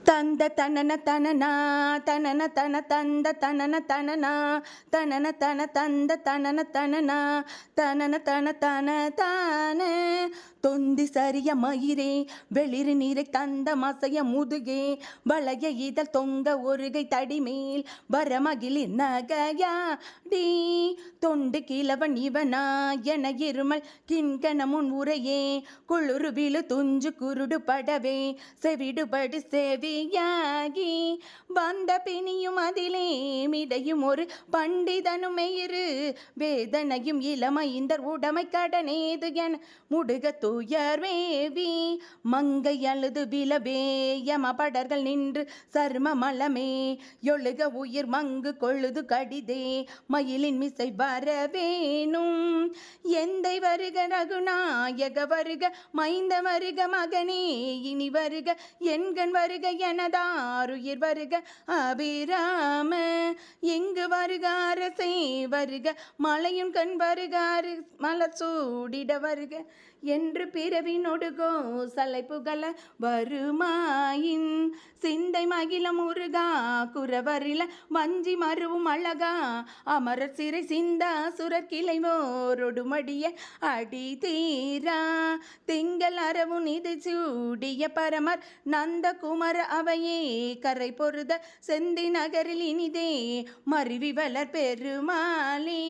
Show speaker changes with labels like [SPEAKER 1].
[SPEAKER 1] தந்த தனன தனனா தனன தன தந்த தனன தனனா தனன தன தந்த தனன தனனா தனன தன தன தான தொந்தி சரிய மயிரே வெளிறு நீரை தந்த மசைய முதுகே வளைய இதழ் தொங்க ஒருகை தடிமேல் வரமகிழி நகையாடி தொண்டு கிழவன் இவனா என இருமல் கிண்கணமுன் உரையே குளுரு விழு துஞ்சு குருடு படவே செவிடுபடு செவியாகி வந்த பிணியும் அதிலே மிடையும் ஒரு பண்டிதனும் எயிறு வேதனையும் இளமைந்தர் உடைமை கடனேது என முடுக துயர்வேவி மங்கை அழுது விழவே யமபடர்கள் நின்று சர்ம மலமே எழுக உயிர் மங்கு கொழுது கடிதே மயிலின் மிசை வரவேணும் எந்தை வருக ரகுநாயக வருக மைந்த வருக மகனே இனி வருக எண்கண் வருக எனதாருயிர் வருக அபிராம எங்கு வருக அரசே வருக மலையும் கண் வருக மலர் சூடிட வருக என்று பிறவி நொடுகோ சலை புகழ வருமாயின் சிந்தை மகிழ முருகா குறவரில வஞ்சி மருவும் அழகா அமரர் சிறை சிந்தா சுரர் கிளைவோரொடுமடிய அடி தீரா திங்கள் அரவு நிதி சூடிய பரமர் நந்த குமர அவையே கரை பொருத செந்தி நகரில் இனிதே மருவி வளர் பெருமாளே.